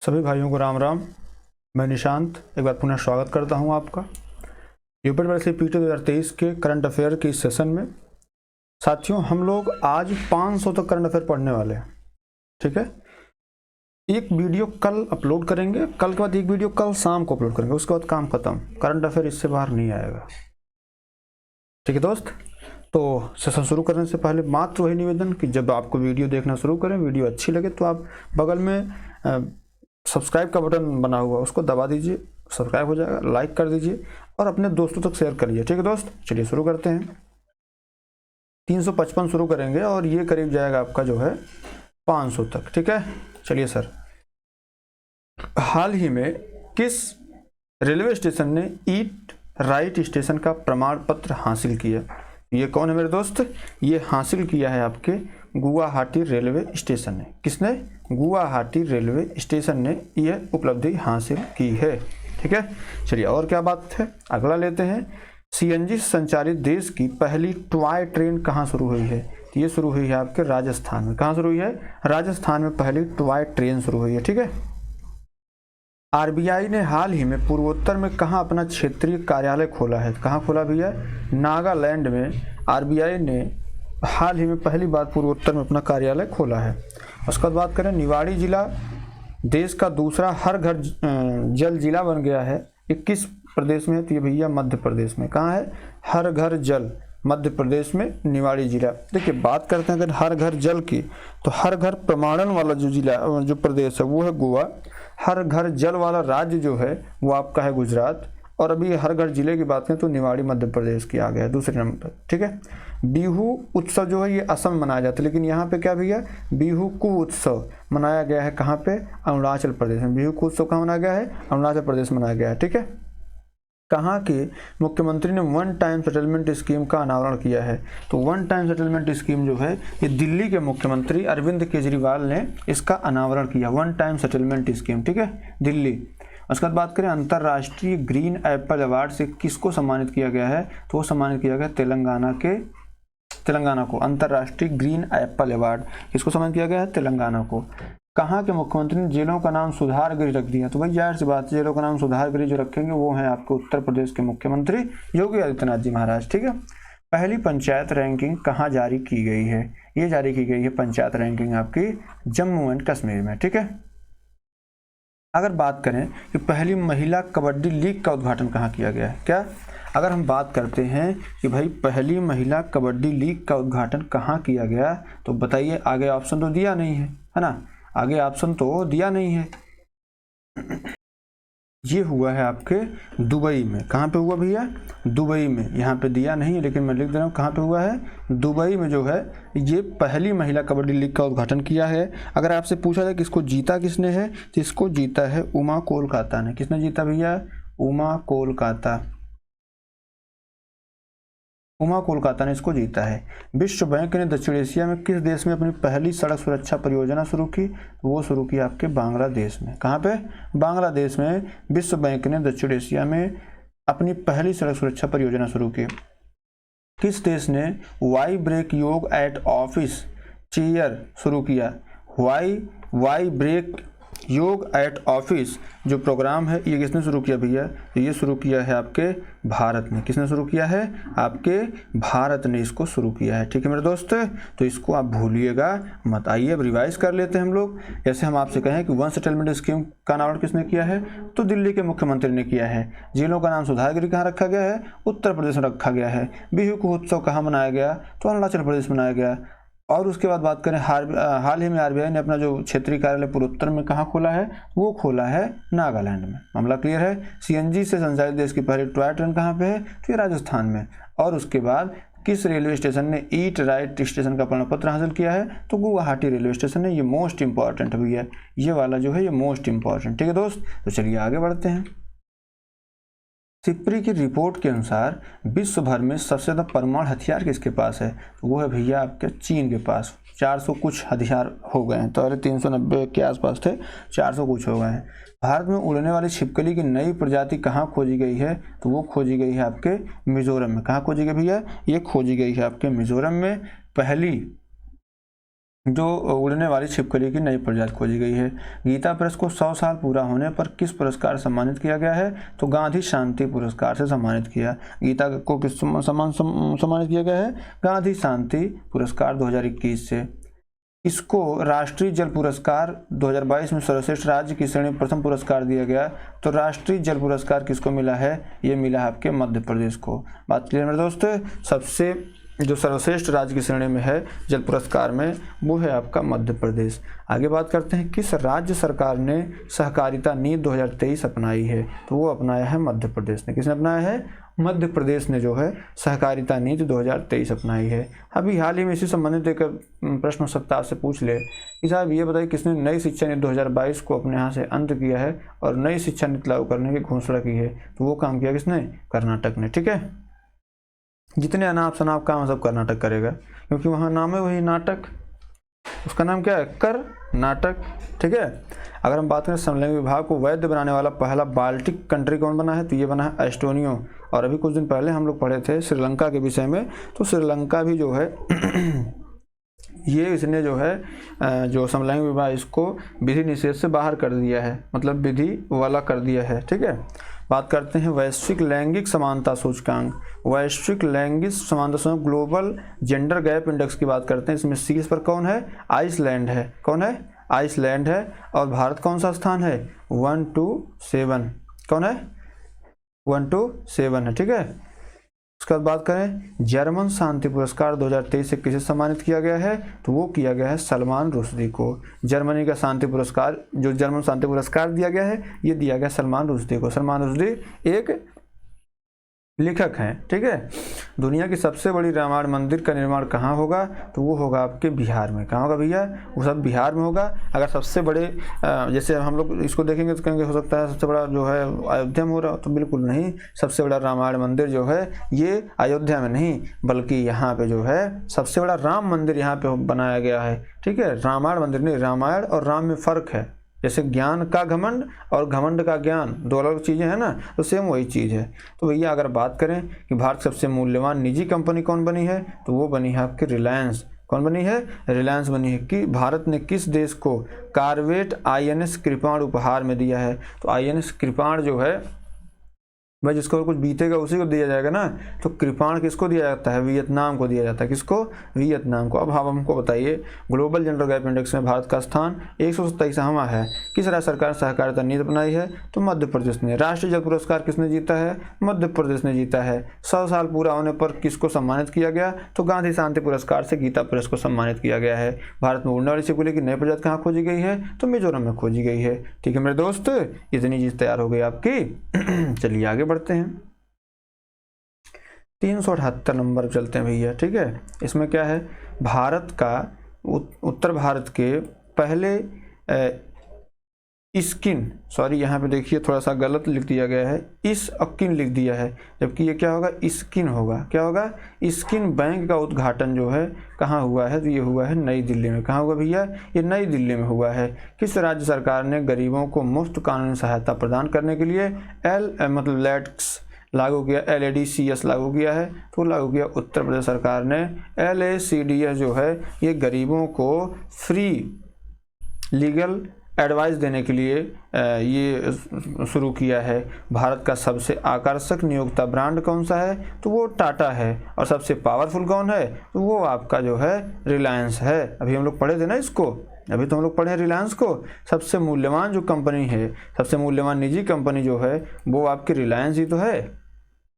सभी भाइयों को राम राम। मैं निशांत एक बार पुनः स्वागत करता हूं आपका यूपीएससी पीटी 2023 के करंट अफेयर के इस सेशन में। साथियों, हम लोग आज 500 तक करंट अफेयर पढ़ने वाले हैं। ठीक है, एक वीडियो कल अपलोड करेंगे, कल के बाद एक वीडियो कल शाम को अपलोड करेंगे, उसके बाद काम खत्म। करंट अफेयर इससे बाहर नहीं आएगा। ठीक है दोस्त, तो सेशन शुरू करने से पहले मात्र वही निवेदन कि जब आपको वीडियो देखना शुरू करें, वीडियो अच्छी लगे तो आप बगल में सब्सक्राइब का बटन बना हुआ उसको दबा दीजिए, सब्सक्राइब हो जाएगा, लाइक कर दीजिए और अपने दोस्तों तक शेयर करिए। ठीक है दोस्त, चलिए शुरू करते हैं। 355 शुरू करेंगे और ये करीब जाएगा आपका जो है 500 तक। ठीक है, चलिए सर। हाल ही में किस रेलवे स्टेशन ने ईट राइट स्टेशन का प्रमाण पत्र हासिल किया? ये कौन है मेरे दोस्त? ये हासिल किया है आपके गुवाहाटी रेलवे स्टेशन ने। किसने? गुवाहाटी रेलवे स्टेशन ने यह उपलब्धि हासिल की है। ठीक है, चलिए और क्या बात है, अगला लेते हैं। सीएनजी संचालित देश की पहली टॉय ट्रेन कहाँ शुरू हुई है? ये शुरू हुई है आपके राजस्थान में। कहाँ शुरू हुई है? राजस्थान में पहली टॉय ट्रेन शुरू हुई है। ठीक है। आरबीआई ने हाल ही में पूर्वोत्तर में कहाँ अपना क्षेत्रीय कार्यालय खोला है? कहाँ खोला भैया? नागालैंड में आरबीआई ने हाल ही में पहली बार पूर्वोत्तर में अपना कार्यालय खोला है। उसके बाद बात करें, निवाड़ी जिला देश का दूसरा हर घर जल जिला बन गया है। ये किस प्रदेश में है? तो ये भैया मध्य प्रदेश में। कहाँ है? हर घर जल, मध्य प्रदेश में निवाड़ी जिला। देखिए, बात करते हैं अगर हर घर जल की, तो हर घर प्रमाणन वाला जो जिला जो प्रदेश है वो है गोवा। हर घर जल वाला राज्य जो है वो आपका है गुजरात। और अभी हर घर जिले की बात करें तो निवाड़ी मध्य प्रदेश की आ गया है दूसरे नंबर पर। ठीक है। बिहू उत्सव जो है ये असम में मनाया जाता है, लेकिन यहाँ पे क्या भैया? बिहू कु उत्सव मनाया गया है कहाँ पे? अरुणाचल प्रदेश में। बिहू कु उत्सव कहाँ मनाया गया है? अरुणाचल प्रदेश में मनाया गया है। ठीक है। कहाँ के मुख्यमंत्री ने वन टाइम सेटलमेंट स्कीम का अनावरण किया है? तो वन टाइम सेटलमेंट स्कीम जो है ये दिल्ली के मुख्यमंत्री अरविंद केजरीवाल ने इसका अनावरण किया। One time settlement scheme. ठीक है, दिल्ली। उसके बाद बात करें, अंतर्राष्ट्रीय ग्रीन एप्पल अवार्ड से किसको सम्मानित किया गया है? तो वो सम्मानित किया गया तेलंगाना को। अंतर्राष्ट्रीय ग्रीन एप्पल अवार्ड किसको सम्मानित किया गया है? तेलंगाना को। कहाँ के मुख्यमंत्री ने जेलों का नाम सुधार गृह रख दिया? तो भाई जाहिर सी बात, जेलों का नाम सुधार गृह जो रखेंगे वो हैं आपके उत्तर प्रदेश के मुख्यमंत्री योगी आदित्यनाथ जी महाराज। ठीक है। पहली पंचायत रैंकिंग कहाँ जारी की गई है? ये जारी की गई है पंचायत रैंकिंग आपकी जम्मू एंड कश्मीर में। ठीक है। अगर बात करें कि पहली महिला कबड्डी लीग का उद्घाटन कहाँ किया गया है? क्या अगर हम बात करते हैं कि भाई पहली महिला कबड्डी लीग का उद्घाटन कहाँ किया गया, तो बताइए। आगे ऑप्शन तो दिया नहीं है ना? आगे ऑप्शन तो दिया नहीं है। ये हुआ है आपके दुबई में। कहाँ पे हुआ भैया? दुबई में। यहाँ पे दिया नहीं है लेकिन मैं लिख दे रहा हूँ कहाँ पे हुआ है। दुबई में जो है ये पहली महिला कबड्डी लीग का उद्घाटन किया है। अगर आपसे पूछा जाए कि इसको जीता किसने है, तो इसको जीता है उमा कोलकाता ने। किसने जीता भैया? उमा कोलकाता। उमा कोलकाता ने इसको जीता है। विश्व बैंक ने दक्षिण एशिया में किस देश में अपनी पहली सड़क सुरक्षा परियोजना शुरू की? वो शुरू की आपके बांग्लादेश में। कहाँ पे? बांग्लादेश में विश्व बैंक ने दक्षिण एशिया में अपनी पहली सड़क सुरक्षा परियोजना शुरू की। किस देश ने वाई ब्रेक योग एट ऑफिस चेयर शुरू किया? वाई ब्रेक योग एट ऑफिस जो प्रोग्राम है ये किसने शुरू किया भैया? तो ये शुरू किया है आपके भारत ने। किसने शुरू किया है? आपके भारत ने इसको शुरू किया है। ठीक है मेरे दोस्त, तो इसको आप भूलिएगा मत। आइए अब रिवाइज कर लेते हैं हम लोग। जैसे हम आपसे कहें कि वन सेटलमेंट स्कीम का अनावरण किसने किया है? तो दिल्ली के मुख्यमंत्री ने किया है। जेलों का नाम सुधार गृह कहाँ रखा गया है? उत्तर प्रदेश में रखा गया है। बिहू को उत्सव कहाँ मनाया गया? तो अरुणाचल प्रदेश में मनाया गया। और उसके बाद बात करें, हाल ही में आरबीआई ने अपना जो क्षेत्रीय कार्यालय पूर्वोत्तर में कहाँ खोला है? वो खोला है नागालैंड में। मामला क्लियर है। सीएनजी से संचालित देश की पहली टॉय ट्रेन कहाँ पे है? तो ये राजस्थान में। और उसके बाद किस रेलवे स्टेशन ने ईट राइट स्टेशन का प्रमाण पत्र हासिल किया है? तो गुवाहाटी रेलवे स्टेशन ने। ये मोस्ट इंपॉर्टेंट है भैया, ये वाला जो है ये मोस्ट इंपॉर्टेंट। ठीक है दोस्त, तो चलिए आगे बढ़ते हैं। सिप्री की रिपोर्ट के अनुसार विश्व भर में सबसे ज़्यादा परमाणु हथियार किसके पास है? तो वो है भैया आपके चीन के पास। 400 कुछ हथियार हो गए हैं, तो पहले 390 के आसपास थे, 400 कुछ हो गए हैं। भारत में उड़ने वाली छिपकली की नई प्रजाति कहाँ खोजी गई है? तो वो खोजी गई है आपके मिजोरम में। कहाँ खोजी गई भैया? ये खोजी गई है आपके मिजोरम में। पहली जो उड़ने वाली छिपकली की नई प्रजाति खोजी गई है। गीता प्रेस को 100 साल पूरा होने पर किस पुरस्कार से सम्मानित किया गया है? तो गांधी शांति पुरस्कार से सम्मानित किया। गीता को किस सम्मानित किया गया है? गांधी शांति पुरस्कार 2021 से। इसको राष्ट्रीय जल पुरस्कार 2022 में सर्वश्रेष्ठ राज्य की श्रेणी में प्रथम पुरस्कार दिया गया। तो राष्ट्रीय जल पुरस्कार किसको मिला है? ये मिला है आपके मध्य प्रदेश को। बात क्लियर मेरे दोस्तों? सबसे जो सर्वश्रेष्ठ राज्य की श्रेणी में है जल पुरस्कार में, वो है आपका मध्य प्रदेश। आगे बात करते हैं, किस राज्य सरकार ने सहकारिता नीति 2023 अपनाई है? तो वो अपनाया है मध्य प्रदेश ने। किसने अपनाया है? मध्य प्रदेश ने जो है सहकारिता नीति 2023 अपनाई है। अभी हाल ही में इसी संबंधित एक प्रश्न हो सकता है आपसे पूछ ले कि साहब ये बताइए किसने नई शिक्षा नीति 2022 को अपने यहाँ से अंत किया है और नई शिक्षा नीति लागू करने की घोषणा की है? तो वो काम किया किसने? कर्नाटक ने। ठीक है, जितने अनाप शनाप काम सब कर्नाटक करेगा, क्योंकि वहाँ नाम है वही नाटक, उसका नाम क्या है? कर्नाटक। ठीक है, अगर हम बात करें समलैंगिक विवाह को वैध बनाने वाला पहला बाल्टिक कंट्री कौन बना है? तो ये बना है एस्टोनिया। और अभी कुछ दिन पहले हम लोग पढ़े थे श्रीलंका के विषय में, तो श्रीलंका भी जो है ये इसने जो है जो समलैंगिक विवाह इसको विधि निषेध से बाहर कर दिया है, मतलब विधि वाला कर दिया है। ठीक है, बात करते हैं वैश्विक लैंगिक समानता सूचकांक। वैश्विक लैंगिक समानता सूचकांक ग्लोबल जेंडर गैप इंडेक्स की बात करते हैं। इसमें शीर्ष पर कौन है? आइसलैंड है। कौन है? आइसलैंड है। और भारत कौन सा स्थान है? 1 to 7। कौन है? 1 to 7 है। ठीक है, उसके बाद बात करें जर्मन शांति पुरस्कार 2023 से किसे सम्मानित किया गया है? तो वो किया गया है सलमान रुश्दी को। जर्मनी का शांति पुरस्कार, जो जर्मन शांति पुरस्कार दिया गया है, ये दिया गया सलमान रुश्दी को। सलमान रुश्दी एक लेखक हैं। ठीक है, दुनिया की सबसे बड़ी रामायण मंदिर का निर्माण कहाँ होगा? तो वो होगा आपके बिहार में। कहाँ होगा भैया? वो सब बिहार में होगा। अगर सबसे बड़े जैसे हम लोग इसको देखेंगे तो कहेंगे हो सकता है सबसे बड़ा जो है अयोध्या में हो रहा हो, तो बिल्कुल नहीं। सबसे बड़ा रामायण मंदिर जो है ये अयोध्या में नहीं, बल्कि यहाँ पे जो है सबसे बड़ा राम मंदिर यहाँ पे बनाया गया है। ठीक है, रामायण मंदिर नहीं, रामायण और राम में फ़र्क है। जैसे ज्ञान का घमंड और घमंड का ज्ञान दो अलग चीज़ें हैं ना, तो सेम वही चीज़ है। तो भैया अगर बात करें कि भारत की सबसे मूल्यवान निजी कंपनी कौन बनी है, तो वो बनी है आपकी रिलायंस। कौन बनी है? रिलायंस बनी है। कि भारत ने किस देश को कॉर्वेट INS कृपाण उपहार में दिया है? तो INS कृपाण जो है भाई जिसको कुछ बीतेगा उसी को दिया जाएगा ना, तो कृपाण किसको दिया जाता है? वियतनाम को दिया जाता है। किसको? वियतनाम को। अब आप हमको बताइए ग्लोबल जेंडर गैप इंडेक्स में भारत का स्थान 127वां है। किस राज्य सरकार ने सहकारिता नीति अपनाई है? तो मध्य प्रदेश ने। राष्ट्रीय जल पुरस्कार किसने जीता है? मध्य प्रदेश ने जीता है। 100 साल पूरा होने पर किसको सम्मानित किया गया? तो गांधी शांति पुरस्कार से गीता प्रेस को सम्मानित किया गया है। भारत में उड़ने वाली छिपकली की नई प्रजाति कहाँ खोजी गई है? तो मिजोरम में खोजी गई है। ठीक है मेरे दोस्त, इतनी चीज तैयार हो गई आपकी। चलिए आगे बढ़ते हैं, 378 नंबर चलते हैं भैया। ठीक है, इसमें क्या है? भारत का उत्तर भारत के पहले स्किन, सॉरी यहाँ पे देखिए थोड़ा सा गलत लिख दिया गया है, इस अकिन लिख दिया है, जबकि ये क्या होगा? स्किन होगा। क्या होगा? स्किन बैंक का उद्घाटन जो है कहाँ हुआ है? तो ये हुआ है नई दिल्ली में। कहाँ हुआ भैया? ये नई दिल्ली में हुआ है। किस राज्य सरकार ने गरीबों को मुफ्त कानूनी सहायता प्रदान करने के लिए मतलब लैट्स लागू किया? LADCS लागू किया है। तो लागू किया उत्तर प्रदेश सरकार ने। LACDS जो है ये गरीबों को फ्री लीगल एडवाइस देने के लिए ये शुरू किया है। भारत का सबसे आकर्षक नियोक्ता ब्रांड कौन सा है? तो वो टाटा है। और सबसे पावरफुल कौन है? तो वो आपका जो है रिलायंस है। अभी हम लोग पढ़े थे ना इसको, अभी तो हम लोग पढ़े हैं रिलायंस को। सबसे मूल्यवान जो कंपनी है, सबसे मूल्यवान निजी कंपनी जो है वो आपकी रिलायंस ही तो है।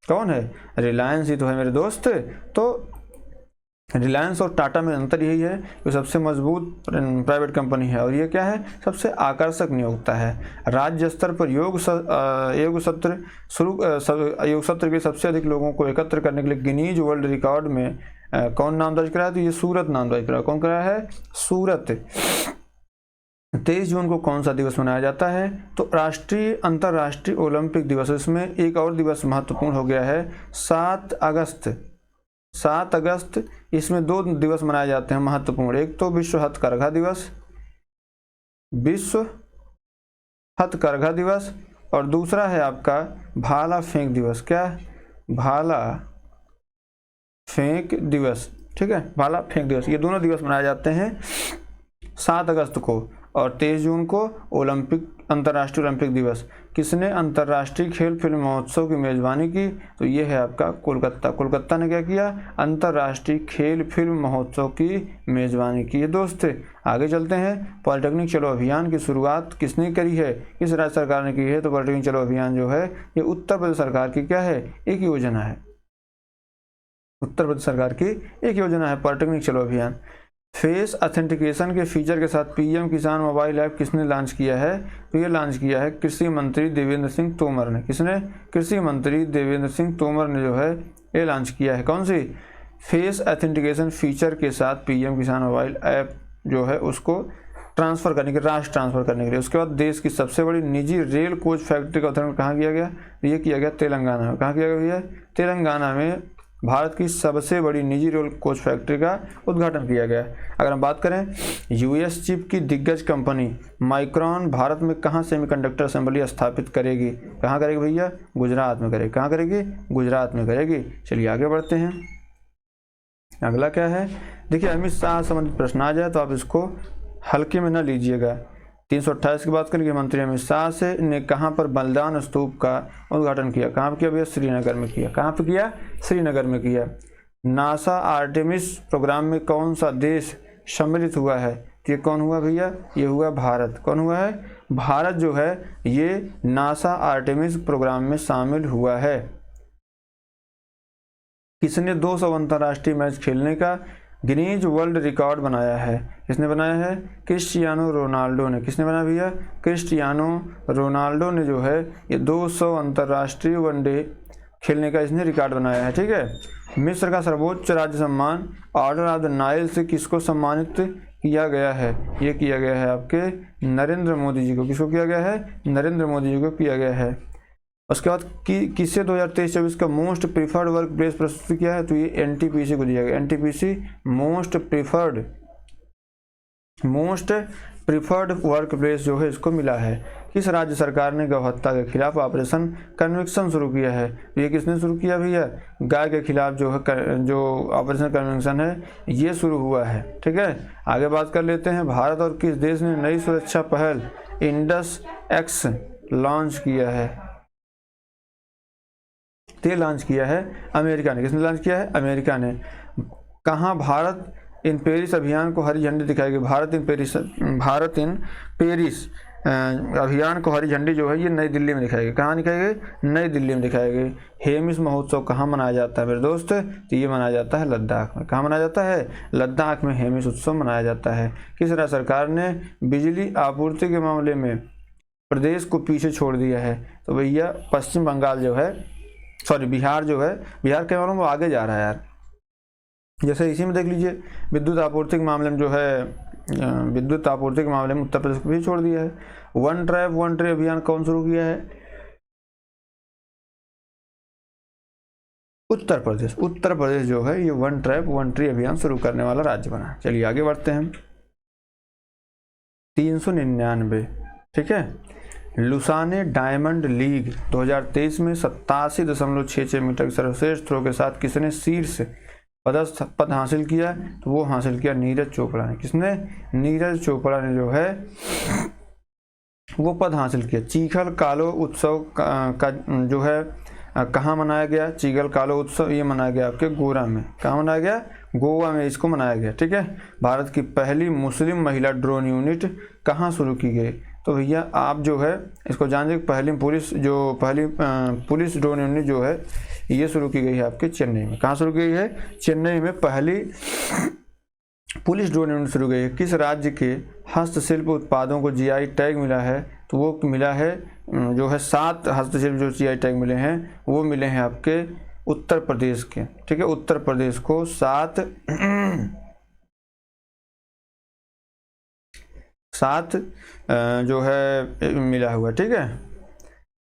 कौन है? रिलायंस ही तो है मेरे दोस्त। तो रिलायंस और टाटा में अंतर यही है कि सबसे मजबूत प्राइवेट कंपनी है और ये क्या है? सबसे आकर्षक नियोक्ता है। राज्य स्तर पर योग सत्र के सबसे अधिक लोगों को एकत्र करने के लिए गिनीज वर्ल्ड रिकॉर्ड में कौन नाम दर्ज कराया? तो ये सूरत नाम दर्ज कराया। कौन कराया है? सूरत। 23 जून को कौन सा दिवस मनाया जाता है? तो अंतर्राष्ट्रीय ओलंपिक दिवस। इसमें एक और दिवस महत्वपूर्ण हो गया है, 7 अगस्त। इसमें 2 दिवस मनाए जाते हैं महत्वपूर्ण। एक तो विश्व हथकरघा दिवस, और दूसरा है आपका भाला फेंक दिवस। क्या? भाला फेंक दिवस। ठीक है, भाला फेंक दिवस। ये दोनों दिवस मनाए जाते हैं 7 अगस्त को और 23 जून को अंतर्राष्ट्रीय ओलंपिक दिवस। किसने अंतर्राष्ट्रीय खेल फिल्म महोत्सव की मेजबानी की? तो ये है आपका कोलकाता। कोलकाता ने क्या किया? अंतर्राष्ट्रीय खेल फिल्म महोत्सव की मेजबानी की है दोस्त। आगे चलते हैं। पॉलिटेक्निक चलो अभियान की शुरुआत किसने करी है? किस राज्य सरकार ने की है? तो पॉलिटेक्निक चलो अभियान जो है ये उत्तर प्रदेश सरकार की क्या है? एक योजना है। उत्तर प्रदेश सरकार की एक योजना है पॉलिटेक्निक चलो अभियान। फेस ऑथेंटिकेशन के फीचर के साथ पीएम किसान मोबाइल ऐप किसने लॉन्च किया है? तो ये लॉन्च किया है कृषि मंत्री देवेंद्र सिंह तोमर ने। किसने? कृषि मंत्री देवेंद्र सिंह तोमर ने जो है ये लॉन्च किया है। कौन सी? फेस ऑथेंटिकेशन फीचर के साथ पीएम किसान मोबाइल ऐप जो है उसको ट्रांसफर करने के, राष्ट्र ट्रांसफर करने के लिए। उसके बाद देश की सबसे बड़ी निजी रेल कोच फैक्ट्री का उद्घाटन कहाँ किया गया? ये किया गया तेलंगाना में। कहाँ किया गया भैया? तेलंगाना में भारत की सबसे बड़ी निजी रेल कोच फैक्ट्री का उद्घाटन किया गया। अगर हम बात करें यूएस चिप की दिग्गज कंपनी माइक्रॉन भारत में कहाँ सेमीकंडक्टर असेंबली स्थापित करेगी? कहाँ करेगी भैया? गुजरात में करेगी। कहाँ करेगी? गुजरात में करेगी। चलिए आगे बढ़ते हैं। अगला क्या है? देखिए अमित शाह संबंधित प्रश्न आ जाए तो आप इसको हल्के में न लीजिएगा। 328 की बात करेंगे। मंत्री अमित शाह से ने कहाँ पर बलिदान स्तूप का उद्घाटन किया? कहाँ पर किया भैया? श्रीनगर में किया। कहाँ पर किया? श्रीनगर में किया। नासा आर्टेमिस प्रोग्राम में कौन सा देश सम्मिलित हुआ है? ये कौन हुआ भैया? ये हुआ भारत। कौन हुआ है? भारत जो है ये नासा आर्टेमिस प्रोग्राम में शामिल हुआ है। किसने 200 अंतर्राष्ट्रीय मैच खेलने का गिनीज वर्ल्ड रिकॉर्ड बनाया है? किसने बनाया है? क्रिस्टियानो रोनाल्डो ने। किसने बनाया भैया? क्रिस्टियानो रोनाल्डो ने जो है ये 200 अंतर्राष्ट्रीय वनडे खेलने का इसने रिकॉर्ड बनाया है। ठीक है। मिस्र का सर्वोच्च राज्य सम्मान ऑर्डर ऑफ द नाइल से किसको सम्मानित किया गया है? ये किया गया है आपके नरेंद्र मोदी जी को। किसको किया गया है? नरेंद्र मोदी जी को किया गया है। उसके बाद किससे 2023-24 का मोस्ट प्रीफर्ड वर्क प्लेस प्रस्तुत किया है? तो ये एनटीपीसी को दिया गया। NTPC most preferred work place जो है इसको मिला है। किस राज्य सरकार ने गौ हत्या के खिलाफ ऑपरेशन कन्विक्शन शुरू किया है? तो ये किसने शुरू किया भैया? गाय के खिलाफ जो है जो ऑपरेशन कन्विक्शन है ये शुरू हुआ है। ठीक है। आगे बात कर लेते हैं। भारत और किस देश ने नई सुरक्षा पहल इंडस एक्स लॉन्च किया है? ते लॉन्च किया है अमेरिका ने। किसने लॉन्च किया है? अमेरिका ने। कहाँ भारत इन पेरिस अभियान को हरी झंडी दिखाएगी? भारत इन पेरिस अभियान को हरी झंडी जो है ये नई दिल्ली में दिखाएगी। कहाँ दिखाएगी? नई दिल्ली में दिखाएगी। हेमिस महोत्सव कहाँ मनाया जाता है मेरे दोस्त? तो ये मनाया जाता है लद्दाख में। कहाँ मनाया जाता है? लद्दाख में हेमिस उत्सव मनाया जाता है। किस राज्य सरकार ने बिजली आपूर्ति के मामले में प्रदेश को पीछे छोड़ दिया है? तो भैया पश्चिम बंगाल जो है, सॉरी बिहार जो है, बिहार के मामले में आगे जा रहा है यार। जैसे इसी में देख लीजिए विद्युत आपूर्ति के मामले में जो है विद्युत आपूर्ति के मामले में उत्तर प्रदेश को भी छोड़ दिया है। वन ट्रैप वन ट्री अभियान कौन शुरू किया है? उत्तर प्रदेश। उत्तर प्रदेश जो है ये वन ट्रैप वन ट्री अभियान शुरू करने वाला राज्य बना। चलिए आगे बढ़ते हैं। 399। ठीक है। लुसाने डायमंड लीग 2023 में 87.66 मीटर के सर्वश्रेष्ठ थ्रो के साथ किसने शीर्ष पद हासिल किया? तो वो हासिल किया नीरज चोपड़ा ने। किसने? नीरज चोपड़ा ने जो है वो पद हासिल किया। चीखल कालो उत्सव का जो है कहाँ मनाया गया? चीखल कालो उत्सव ये मनाया गया आपके गोवा में। कहाँ मनाया गया? गोवा में इसको मनाया गया। ठीक है। भारत की पहली मुस्लिम महिला ड्रोन यूनिट कहाँ शुरू की गई? तो भैया आप जो है इसको जान लीजिए पहली पुलिस ड्रोन यूनिट जो है ये शुरू की गई है आपके चेन्नई में। कहाँ शुरू की गई है? चेन्नई में पहली पुलिस ड्रोन यूनिट शुरू गई है। किस राज्य के हस्तशिल्प उत्पादों को जीआई टैग मिला है? तो वो मिला है जो है 7 हस्तशिल्प जो जीआई टैग मिले हैं वो मिले हैं आपके उत्तर प्रदेश के। ठीक है। उत्तर प्रदेश को 7 जो है मिला हुआ। ठीक है।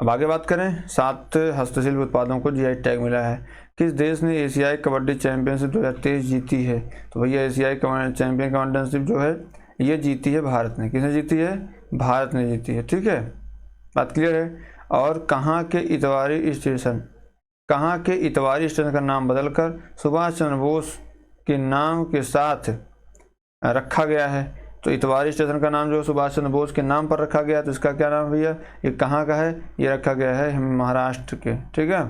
अब आगे बात करें। 7 हस्तशिल्प उत्पादों को जीआई टैग मिला है। किस देश ने एशियाई कबड्डी चैंपियनशिप 2023 जीती है? तो भैया एशियाई चैंपियन चैंपियनशिप जो है ये जीती है भारत ने। किसने जीती है? भारत ने जीती है। ठीक है। बात क्लियर है। और कहाँ के इतवारी स्टेशन का नाम बदलकर सुभाष चंद्र बोस के नाम के साथ रखा गया है? तो इतवारी स्टेशन का नाम जो है सुभाष चंद्र बोस के नाम पर रखा गया, तो इसका क्या नाम भैया, ये कहाँ का है, ये रखा गया है महाराष्ट्र के। ठीक है,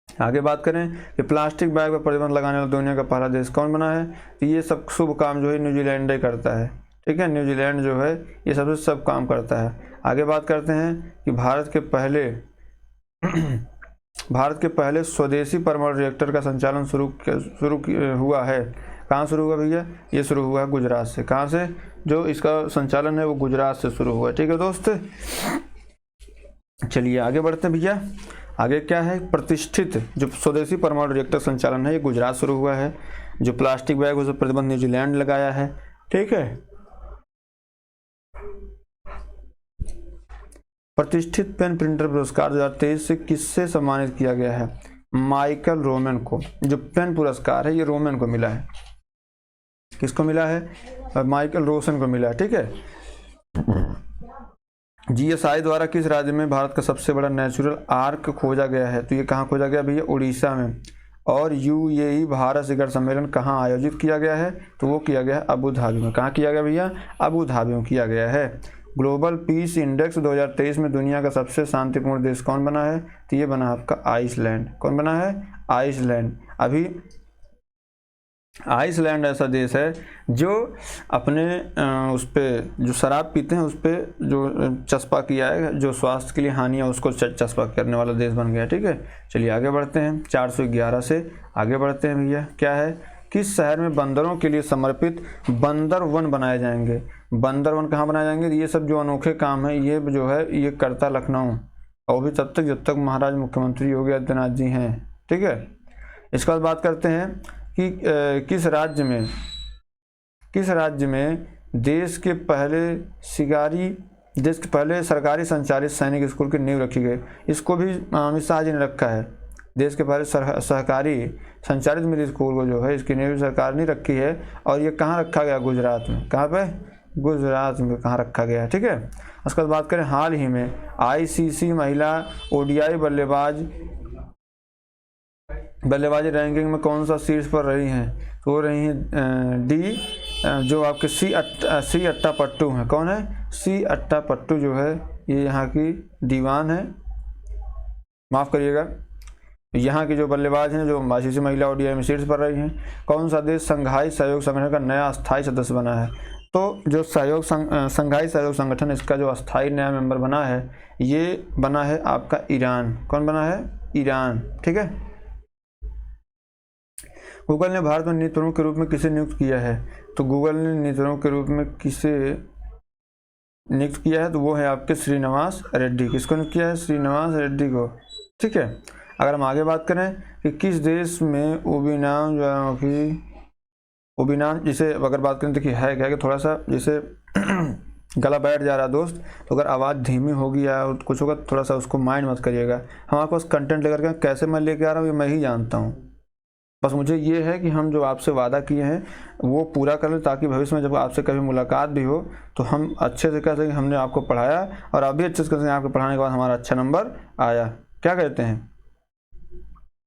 आगे बात करें कि प्लास्टिक बैग पर प्रतिबंध लगाने वाला दुनिया का पहला देश कौन बना है, तो ये सब शुभ काम जो है न्यूजीलैंड ही करता है। ठीक है, न्यूजीलैंड जो है ये सबसे सब काम करता है। आगे बात करते हैं कि भारत के पहले स्वदेशी परमाणु रिएक्टर का संचालन शुरू हुआ है। कहाँ शुरू हुआ भैया, ये शुरू हुआ है गुजरात से। कहाँ से, जो इसका संचालन है वो गुजरात से शुरू हुआ है। ठीक है दोस्त, चलिए आगे बढ़ते हैं भैया। आगे क्या है, प्रतिष्ठित जो स्वदेशी परमाणु रिएक्टर संचालन है ये गुजरात शुरू हुआ है। जो प्लास्टिक बैग उस पर प्रतिबंध न्यूजीलैंड लगाया है। ठीक है, प्रतिष्ठित पेन प्रिंटर पुरस्कार 2023 से किससे सम्मानित किया गया है, माइकल रोमन को। जो पेन पुरस्कार है ये रोमन को मिला है। किसको मिला है, माइकल रोसन को मिला है। ठीक है, जीएसआई द्वारा किस राज्य में भारत का सबसे बड़ा नेचुरल आर्क खोजा गया है, तो ये कहाँ खोजा गया भैया, उड़ीसा में। और यूएई भारत शिखर सम्मेलन कहाँ आयोजित किया गया है, तो वो किया गया है अबू धाबी में। कहाँ किया गया भैया, अबू धाबी में किया गया है। ग्लोबल पीस इंडेक्स 2023 में दुनिया का सबसे शांतिपूर्ण देश कौन बना है, तो ये बना आपका आइसलैंड। कौन बना है, आइसलैंड। अभी आइसलैंड ऐसा देश है जो अपने उस पर जो शराब पीते हैं उस पर जो चस्पा किया है, जो स्वास्थ्य के लिए हानि है उसको चस्पा करने वाला देश बन गया। ठीक है, चलिए आगे बढ़ते हैं। 411 से आगे बढ़ते हैं भैया। क्या है, किस शहर में बंदरों के लिए समर्पित बंदर वन बनाए जाएंगे। बंदर वन कहाँ बनाए जाएंगे, ये सब जो अनोखे काम है ये जो है ये करता लखनऊ, और भी तब तक जब तक महाराज मुख्यमंत्री योगी आदित्यनाथ जी हैं। ठीक है, इसके बाद बात करते हैं कि किस राज्य में देश के पहले सरकारी संचालित सैनिक स्कूल की नींव रखी गई। इसको भी अमित शाह जी ने रखा है। देश के पहले सहकारी संचालित मिलिट्री स्कूल को जो है इसकी नींव सरकार ने रखी है, और ये कहाँ रखा गया, गुजरात में। कहाँ पे, गुजरात में कहाँ रखा गया। ठीक है, उसके बाद बात करें हाल ही में आईसीसी महिला ओडीआई बल्लेबाजी रैंकिंग में कौन सा शीर्ष पर रही हैं, तो वो रही हैं डी, जो आपके सी अट्टापट्टू हैं। कौन है, सी अट्टापट्टू जो है ये यहाँ की दीवान है, माफ़ करिएगा, यहाँ की जो बल्लेबाज हैं जो आईसीसी महिला ओडीआई में शीर्ष पर रही हैं। कौन सा देश संघाई सहयोग संगठन का नया अस्थायी सदस्य बना है, तो जो संघाई सहयोग संगठन इसका जो अस्थायी नया मेंबर बना है ये बना है आपका ईरान। कौन बना है, ईरान। ठीक है, गूगल ने भारत में नीति प्रमुख के रूप में किसे नियुक्त किया है, तो गूगल ने नीति प्रमुख के रूप में किसे नियुक्त किया है, तो वो है आपके श्रीनिवास रेड्डी। किसको नियुक्त किया है, श्रीनिवास रेड्डी को। ठीक है, अगर हम आगे बात करें कि किस देश में ओबिनान जिसे अगर बात करें, देखिए है क्या कि थोड़ा सा जैसे गला बैठ जा रहा है दोस्त, तो अगर आवाज़ धीमी होगी या कुछ होगा थोड़ा सा उसको माइंड मत करिएगा। हमारे पास कंटेंट लेकर के कैसे मैं लेके आ रहा हूँ ये मैं ही जानता हूँ। बस मुझे ये है कि हम जो आपसे वादा किए हैं वो पूरा कर लें, ताकि भविष्य में जब आपसे कभी मुलाकात भी हो तो हम अच्छे से कह सकें हमने आपको पढ़ाया, और आप भी अच्छे से कह सकें आपको पढ़ाने के बाद हमारा अच्छा नंबर आया। क्या कहते हैं,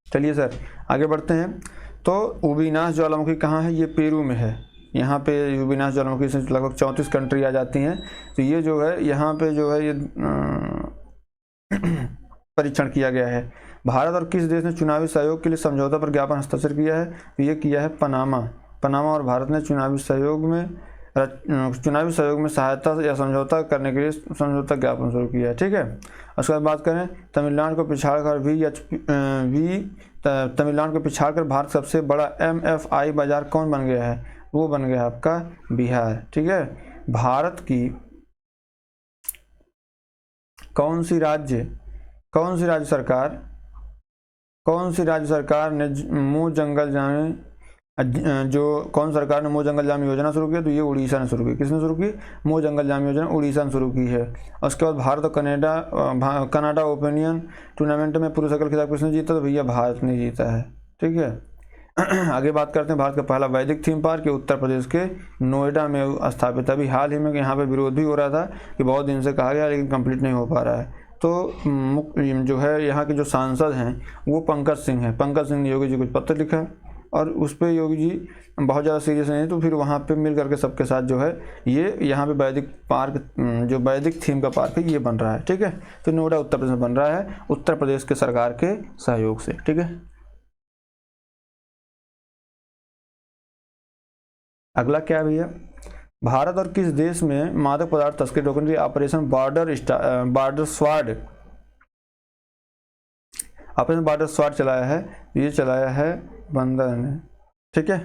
चलिए सर आगे बढ़ते हैं। तो उबीनास ज्वालामुखी कहाँ है, ये पेरू में है। यहाँ पे उबीनास ज्वालामुखी से लगभग 34 कंट्री आ जाती हैं। तो ये जो है यहाँ पे जो है ये परीक्षण किया गया है। भारत और किस देश ने चुनावी सहयोग के लिए समझौता पर ज्ञापन हस्ताक्षर किया है, तो ये किया है पनामा और भारत ने चुनावी सहयोग में सहायता या समझौता करने के लिए समझौता ज्ञापन शुरू किया है। ठीक है, उसके बाद बात करें तमिलनाडु को पिछाड़कर भारत सबसे बड़ा MFI बाजार कौन बन गया है, वो बन गया आपका बिहार। ठीक है, भारत की कौन सी राज्य सरकार ने मुँह जंगल जामे योजना शुरू की, तो ये उड़ीसा ने शुरू की। किसने शुरू की, मुँह जंगल जामे योजना उड़ीसा ने शुरू की है। उसके बाद भारत और कनाडा ओपनियन टूर्नामेंट में पुरुष एकल खिताब किसने जीता, तो भैया भारत ने जीता है। ठीक है, आगे बात करते हैं। भारत का पहला वैदिक थीम पार्क उत्तर प्रदेश के नोएडा में स्थापित है। अभी हाल ही में यहाँ पे विरोध भी हो रहा था कि बहुत दिन से कहा गया लेकिन कंप्लीट नहीं हो पा रहा है। तो जो है यहाँ के जो सांसद हैं वो पंकज सिंह हैं। पंकज सिंह ने योगी जी को पत्र लिखा और उस पर योगी जी बहुत ज़्यादा सीरियस नहीं है, तो फिर वहाँ पे मिल करके सबके साथ जो है ये यहाँ पे वैदिक पार्क, जो वैदिक थीम का पार्क है ये बन रहा है। ठीक है, तो नोएडा उत्तर प्रदेश में बन रहा है, उत्तर प्रदेश के सरकार के सहयोग से। ठीक है, अगला क्या है भैया, भारत और किस देश में मादक पदार्थ तस्करी रोकने के लिए ऑपरेशन बॉर्डर स्वाड चलाया है? ये चलाया है बंदर ने। ठीक है,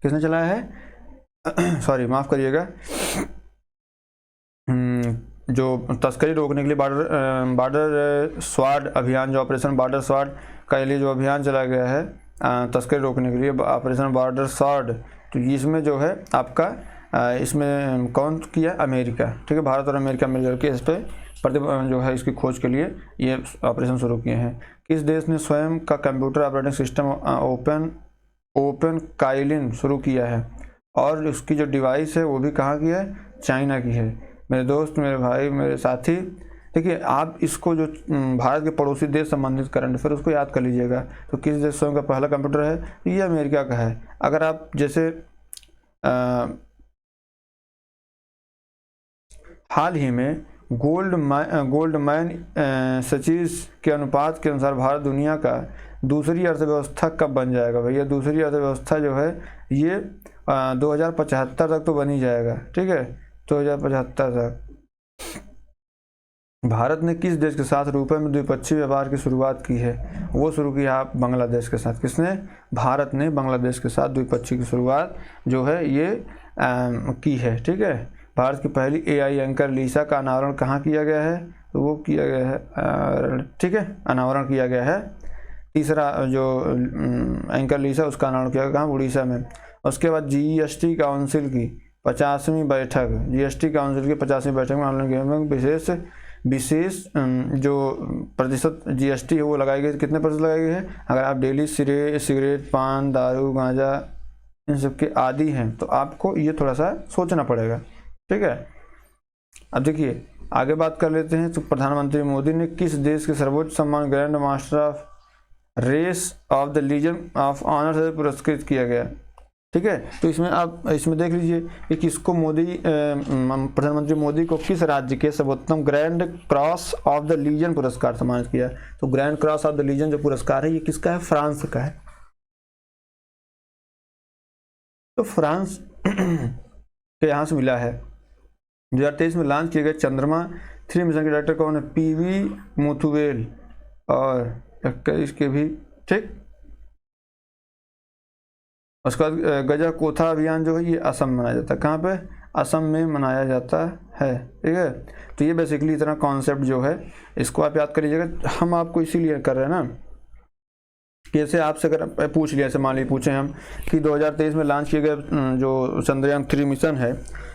किसने चलाया है? सॉरी माफ करिएगा, जो तस्करी रोकने के लिए बॉर्डर स्वाड अभियान, जो ऑपरेशन बॉर्डर स्वाड का लिए जो अभियान चलाया गया है तस्करी रोकने के लिए, ऑपरेशन बॉर्डर स्वाड, तो इसमें जो है आपका इसमें कौन किया? अमेरिका। ठीक है, भारत और अमेरिका मिलकर के इस पर जो है इसकी खोज के लिए ये ऑपरेशन शुरू किए हैं। किस देश ने स्वयं का computer operating system open Kaelin शुरू किया है? और उसकी जो डिवाइस है वो भी कहाँ की है? चाइना की है। मेरे दोस्त, मेरे भाई, मेरे साथी, देखिए आप इसको जो भारत के पड़ोसी देश संबंधित करंट फिर उसको याद कर लीजिएगा। तो किस देश स्वयं का पहला कंप्यूटर है? ये अमेरिका का है। अगर आप जैसे हाल ही में गोल्डमैन सचीज के अनुपात के अनुसार भारत दुनिया का दूसरी अर्थव्यवस्था कब बन जाएगा भैया? दूसरी अर्थव्यवस्था जो है ये 2075 तक तो बन ही जाएगा। ठीक है, 2075 तक। भारत ने किस देश के साथ रुपए में द्विपक्षीय व्यापार की शुरुआत की है? वो शुरू किया आप बांग्लादेश के साथ। किसने? भारत ने बांग्लादेश के साथ द्विपक्षीय की शुरुआत जो है ये की है। ठीक है, भारत की पहली AI एंकर लीसा का अनावरण कहाँ किया गया है? तो वो किया गया है, ठीक है, अनावरण किया गया है। तीसरा जो एंकर लीसा उसका अनावरण किया गया कहाँ? उड़ीसा में। उसके बाद GST काउंसिल की 50वीं बैठक, GST काउंसिल की 50वीं बैठक में ऑनलाइन विशेष जो प्रतिशत GST है वो लगाई गई। कितने प्रतिशत लगाई गई है? अगर आप डेली सिगरेट, पान, दारू, गांजा इन सब के आदी हैं तो आपको ये थोड़ा सा सोचना पड़ेगा। ठीक है, अब देखिए आगे बात कर लेते हैं। तो प्रधानमंत्री मोदी ने किस देश के सर्वोच्च सम्मान grand master of race of the legion of honour से पुरस्कृत किया गया? ठीक है, तो इसमें आप इसमें देख लीजिए कि किसको प्रधानमंत्री मोदी को किस राज्य के सर्वोत्तम grand cross of the legion पुरस्कार सम्मानित किया? तो grand cross of the legion जो पुरस्कार है ये किसका है? फ्रांस का है। तो फ्रांस के यहाँ से मिला है। 2023 में लॉन्च किए गए चंद्रमा 3 मिशन के डायरेक्टर कौन है? PV मुथुवेल। और 21 के भी, ठीक। उसके बाद गजाकोथा अभियान जो है ये असम में मनाया जाता है। कहाँ पे? असम में मनाया जाता है। ठीक है, तो ये बेसिकली इतना कॉन्सेप्ट जो है इसको आप याद कर लीजिएगा। हम आपको इसीलिए कर रहे हैं ना, कैसे आपसे अगर पूछ लिया, ऐसे मान लीजिए पूछे हम कि 2023 में लॉन्च किए गए जो चंद्रयान 3 मिशन है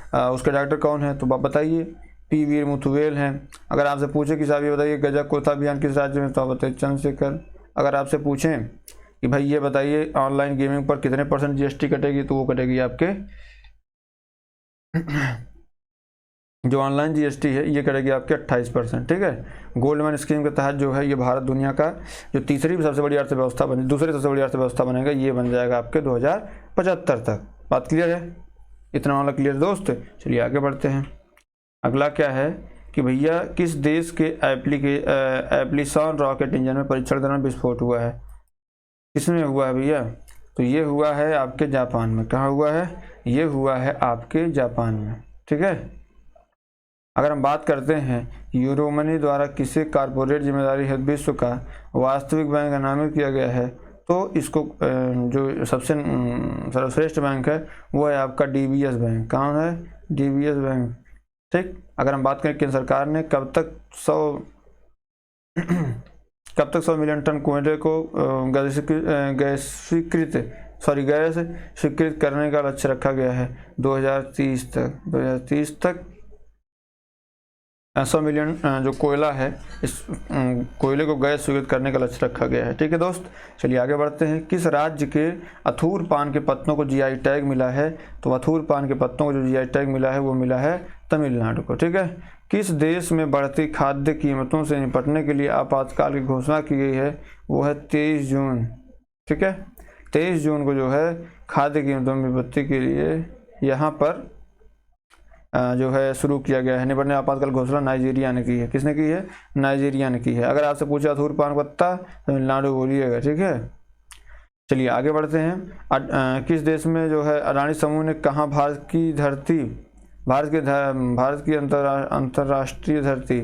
उसका डायरेक्टर कौन है? तो आप बताइए PV मुथुवेल हैं। अगर आपसे पूछे कि साहब ये बताइए गजाकोथा अभियान किस राज्य में, तो आप बताइए चंद्रशेखर। अगर आपसे पूछें कि भाई ये बताइए ऑनलाइन गेमिंग पर कितने % GST कटेगी, तो वो कटेगी आपके जो ऑनलाइन GST है ये कटेगी आपके 28%। ठीक है, गोल्डमैन स्कीम के तहत जो है ये भारत दुनिया का जो दूसरी सबसे बड़ी अर्थव्यवस्था बनेगा, ये बन जाएगा आपके 2075 तक। बात क्लियर है? इतना वाला क्लियर दोस्त? चलिए आगे बढ़ते हैं। अगला क्या है कि भैया किस देश के एप्लिसॉन रॉकेट इंजन में परीक्षण के दौरान विस्फोट हुआ है? किसमें हुआ है भैया? तो ये हुआ है आपके जापान में। कहाँ हुआ है? ये हुआ है आपके जापान में। ठीक है, अगर हम बात करते हैं यूरोमनी द्वारा किसे कॉर्पोरेट जिम्मेदारी हेतु विश्व का वास्तविक बैंक नामित किया गया है, तो इसको जो सबसे सर्वश्रेष्ठ बैंक है वो है आपका DBS बैंक। कौन है? DBS bank. ठीक, अगर हम बात करें केंद्र सरकार ने कब तक 100 मिलियन टन कोयले को गैस स्वीकृत करने का लक्ष्य रखा गया है 2030 तक 100 मिलियन जो कोयला है इस कोयले को गैस स्वीकृत करने का लक्ष्य रखा गया है। ठीक है दोस्त, चलिए आगे बढ़ते हैं। किस राज्य के अथूर पान के पत्तों को GI टैग मिला है? तो अथूर पान के पत्तों को जो GI टैग मिला है वो मिला है तमिलनाडु को। ठीक है, किस देश में बढ़ती खाद्य कीमतों से निपटने के लिए आपातकाल की घोषणा की गई है? वो है 23 जून। ठीक है, 23 जून को जो है खाद्य कीमतों में विपत्ति के लिए यहाँ पर जो है शुरू किया गया है। निपटने आपातकाल घोषणा नाइजीरिया ने की है। किसने की है? नाइजीरिया ने की है। अगर आपसे पूछा धूम्रपान पत्ता तमिलनाडु बोलिएगा, ठीक है। चलिए आगे बढ़ते हैं। किस देश में जो है अडानी समूह ने कहा भारत की अंतर्राष्ट्रीय धरती,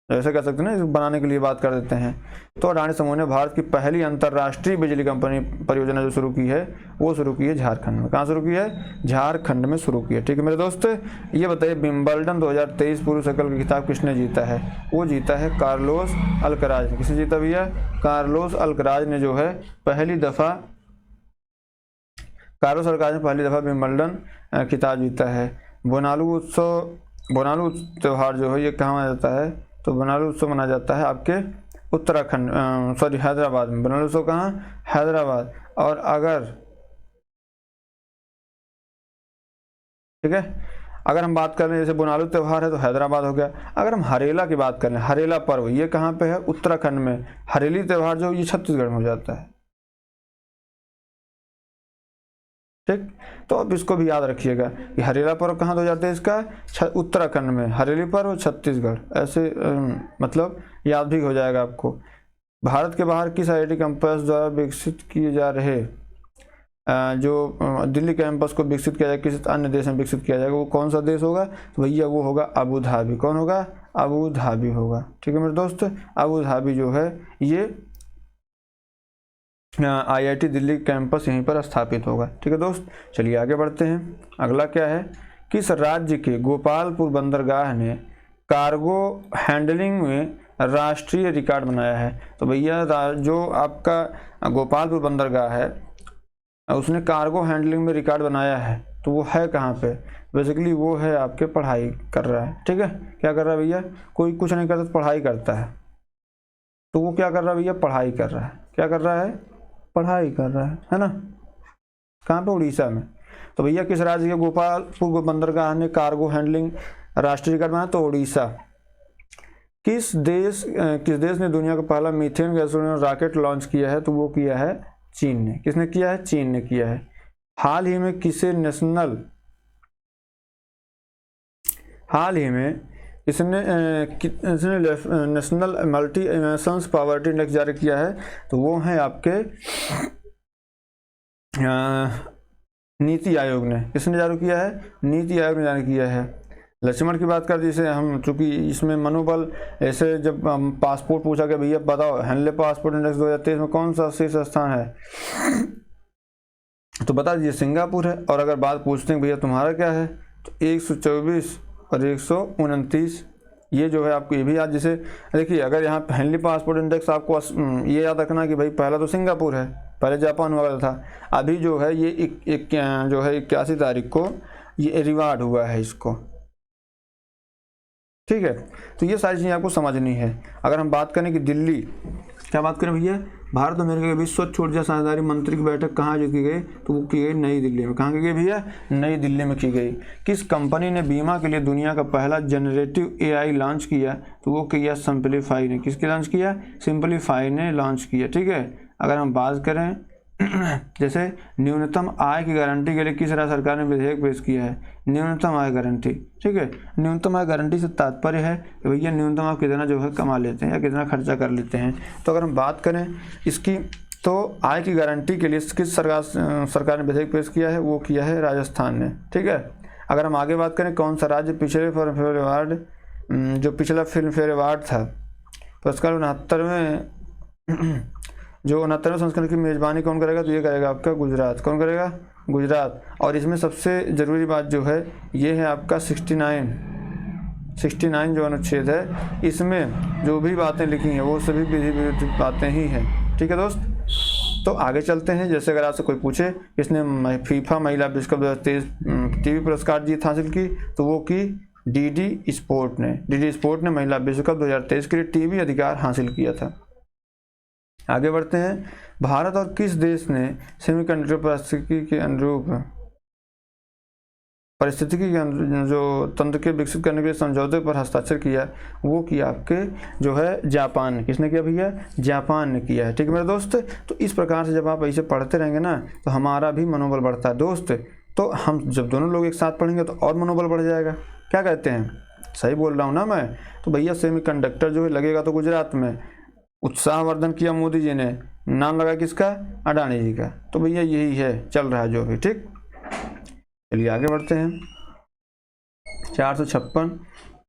ऐसे कह सकते हैं ना, इसको बनाने के लिए बात कर देते हैं। तो अडानी समूह ने भारत की पहली अंतर्राष्ट्रीय बिजली कंपनी परियोजना जो शुरू की है वो शुरू की है झारखंड में। कहाँ शुरू की है? झारखंड में शुरू की है, ठीक है मेरे दोस्त। ये बताइए विंबलडन 2023 पुरुष एकल का खिताब किसने जीता है? वो जीता है कार्लोस अल्कराज ने। किसने जीता भैया? कार्लोस अल्कराज ने जो है पहली दफा विंबलडन खिताब जीता है। बोनालू त्यौहार जो है ये कहाँ मनाया जाता है? तो बोनालू उत्सव मनाया जाता है आपके उत्तराखंड, हैदराबाद में। बोनालू उत्सव कहाँ? हैदराबाद। और अगर ठीक है, अगर हम बात कर रहे हैं जैसे बोनालू त्यौहार है तो हैदराबाद हो गया। अगर हम हरेला की बात कर रहे हैं, हरेला पर्व ये कहाँ पे है? उत्तराखंड में। हरेली त्यौहार जो ये छत्तीसगढ़ में हो जाता है, ठीक। तो अब इसको भी याद रखिएगा कि हरेला पर्व कहाँ हो जाता है इसका? उत्तराखंड में। हरेली पर्व छत्तीसगढ़, ऐसे मतलब याद भी हो जाएगा आपको। भारत के बाहर किस IIT कैंपस द्वारा विकसित किए जा रहे जो दिल्ली कैंपस को विकसित किया जाए, किसी अन्य देश में विकसित किया जाएगा, वो कौन सा देश होगा? तो भैया वो होगा अबू धाबी। कौन होगा? अबू धाबी होगा, ठीक है मेरे दोस्त। अबू धाबी जो है ये IIT दिल्ली कैंपस यहीं पर स्थापित होगा, ठीक है दोस्त। चलिए आगे बढ़ते हैं। अगला क्या है? किस राज्य के गोपालपुर बंदरगाह ने कार्गो हैंडलिंग में राष्ट्रीय रिकॉर्ड बनाया है? तो भैया जो आपका गोपालपुर बंदरगाह है उसने कार्गो हैंडलिंग में रिकॉर्ड बनाया है, तो वो है कहाँ पे? बेसिकली वो है आपके पढ़ाई कर रहा है, ठीक है। क्या कर रहा है भैया? कोई कुछ नहीं करता तो पढ़ाई करता है, तो वो क्या कर रहा है भैया? पढ़ाई कर रहा है। क्या कर रहा है? पढ़ाई कर रहा है ना। कहाँ पे? उड़ीसा में। तो भैया किस राज्य के गोपालपुर बंदरगाह ने कार्गो हैंडलिंग राष्ट्रीय रिकॉर्ड बनाया? तो उड़ीसा। किस देश ने दुनिया का पहला मीथेन गैस रॉकेट लॉन्च किया है? तो वो किया है चीन ने। किसने किया है? चीन ने किया है। हाल ही में इसने national multi emotions poverty index जारी किया है, तो वो है आपके नीति आयोग ने। किसने जारी किया है? नीति आयोग ने जारी किया है। लक्ष्मण की बात कर दी, इसे हम चूंकि इसमें मनोबल ऐसे जब पासपोर्ट पूछा कि भैया बताओ हेनले पासपोर्ट इंडेक्स 2023 में कौन सा शीर्ष स्थान है, तो बता दीजिए सिंगापुर है। और अगर बात पूछते हैं भैया तुम्हारा क्या है, तो 124 और 129 ये जो है आपको ये भी याद। जैसे देखिए अगर यहाँ पे हेनली पासपोर्ट इंडेक्स आपको ये याद रखना कि भाई पहला तो सिंगापुर है, पहले जापान हुआ था, अभी जो है ये जो है 81 तारीख को ये रिवार्ड हुआ है इसको, ठीक है। तो ये सारी चीज़ें आपको समझनी है। अगर हम बात करें कि दिल्ली, क्या बात करें भैया? भारत अमेरिका के बीच स्वच्छ ऊर्जा साझेदारी मंत्री की बैठक कहाँ जो की गई? तो वो की गई नई दिल्ली में। कहाँ की गई भैया? नई दिल्ली में की गई। किस कंपनी ने बीमा के लिए दुनिया का पहला जनरेटिव AI लॉन्च किया? तो वो किया सिंपलीफाई ने। किसके लॉन्च किया? सिंपलीफाई ने लॉन्च किया, ठीक है। अगर हम बात करें जैसे न्यूनतम आय की गारंटी के लिए किस राज्य सरकार ने विधेयक पेश किया है? न्यूनतम आय गारंटी, ठीक है। न्यूनतम आय गारंटी से तात्पर्य है कि भैया न्यूनतम आप कितना जो है कमा लेते हैं या कितना खर्चा कर लेते हैं। तो अगर हम बात करें इसकी, तो आय की गारंटी के लिए किस सरकार ने विधेयक पेश किया है? वो किया है राजस्थान ने, ठीक है। अगर हम आगे बात करें कौन सा राज्य पिछले फिल्मफेयर अवार्ड, जो पिछला फिल्मफेयर अवार्ड था पुरस्कार 69वें जो 69वें संस्करण की मेज़बानी कौन करेगा? तो ये करेगा आपका गुजरात। कौन करेगा? गुजरात। और इसमें सबसे ज़रूरी बात जो है ये है आपका 69 जो अनुच्छेद है, इसमें जो भी बातें लिखी हैं वो सभी विधि विरुद्ध बातें ही हैं, ठीक है दोस्त। तो आगे चलते हैं। जैसे अगर आपसे कोई पूछे किसने फीफा महिला विश्व कप 2023 TV पुरस्कार जीत हासिल की, तो वो की DD स्पोर्ट ने महिला विश्व कप 2023 के लिए TV अधिकार हासिल किया था। आगे बढ़ते हैं। भारत और किस देश ने सेमीकंडक्टर परिस्थिति के अनुरूप पारिस्थितिकी जो तंत्र के विकसित करने के लिए समझौते पर हस्ताक्षर किया, वो किया आपके जो है जापान ने। किसने किया भैया? जापान ने किया है। ठीक है मेरे दोस्त, तो इस प्रकार से जब आप ऐसे पढ़ते रहेंगे ना तो हमारा भी मनोबल बढ़ता है दोस्त। तो हम जब दोनों लोग एक साथ पढ़ेंगे तो और मनोबल बढ़ जाएगा। क्या कहते हैं? सही बोल रहा हूँ ना मैं? तो भैया सेमीकंडक्टर जो है लगेगा तो गुजरात में। उत्साहवर्धन किया मोदी जी ने, नाम लगा किसका? अडानी जी का। तो भैया यही है, चल रहा है जो भी। ठीक, चलिए आगे बढ़ते हैं। 456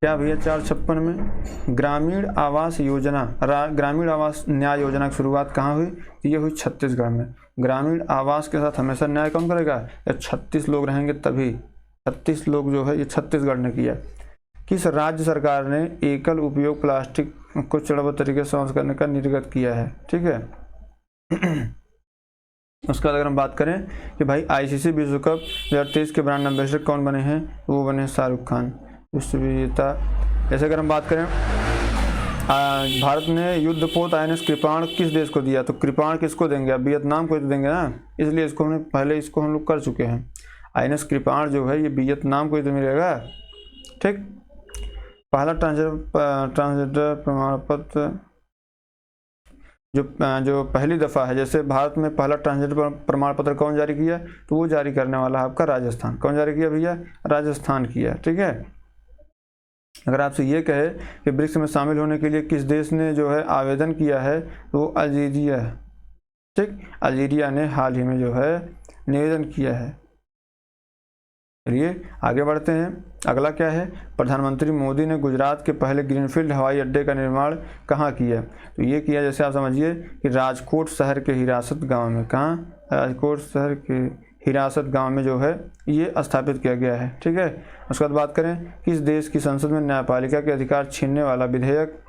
क्या भैया? 456 में ग्रामीण आवास योजना, ग्रामीण आवास न्याय योजना की शुरुआत कहाँ हुई? ये हुई छत्तीसगढ़ में। ग्रामीण आवास के साथ हमेशा न्याय कौन करेगा? जब 36 लोग रहेंगे तभी। 36 लोग जो है ये छत्तीसगढ़ ने किया। किस राज्य सरकार ने एकल उपयोग प्लास्टिक को चरणबद्ध तरीके से समाप्त करने का निर्गत किया है? ठीक है। उसके बाद अगर हम बात करें कि भाई आईसीसी विश्व कप 2023 के ब्रांड एम्बेसडर कौन बने हैं? वो बने शाहरुख खान, विश्व विजेता। जैसे अगर हम बात करें भारत ने युद्धपोत INS कृपाण किस देश को दिया? तो कृपाण किसको देंगे? अब वियतनाम को देंगे ना, इसलिए इसको हमने पहले इसको हम लोग कर चुके हैं। INS कृपाण जो है ये वियतनाम को तो मिलेगा। ठीक, पहला ट्रांसजेंडर प्रमाण पत्र जो पहली दफ़ा है, जैसे भारत में पहला ट्रांसजेंडर प्रमाण पत्र कौन जारी किया? तो वो जारी करने वाला है आपका राजस्थान। कौन जारी किया भैया? राजस्थान किया। ठीक है। अगर आपसे ये कहे कि ब्रिक्स में शामिल होने के लिए किस देश ने जो है आवेदन किया है, तो वो अल्जीरिया है। ठीक, अल्जीरिया ने हाल ही में जो है निवेदन किया है। चलिए आगे बढ़ते हैं। अगला क्या है? प्रधानमंत्री मोदी ने गुजरात के पहले ग्रीनफील्ड हवाई अड्डे का निर्माण कहाँ किया? तो ये किया, जैसे आप समझिए कि राजकोट शहर के हिरासत गांव में। कहाँ? राजकोट शहर के हिरासत गांव में जो है ये स्थापित किया गया है। ठीक है। उसके बाद बात करें किस देश की संसद में न्यायपालिका के अधिकार छीनने वाला विधेयक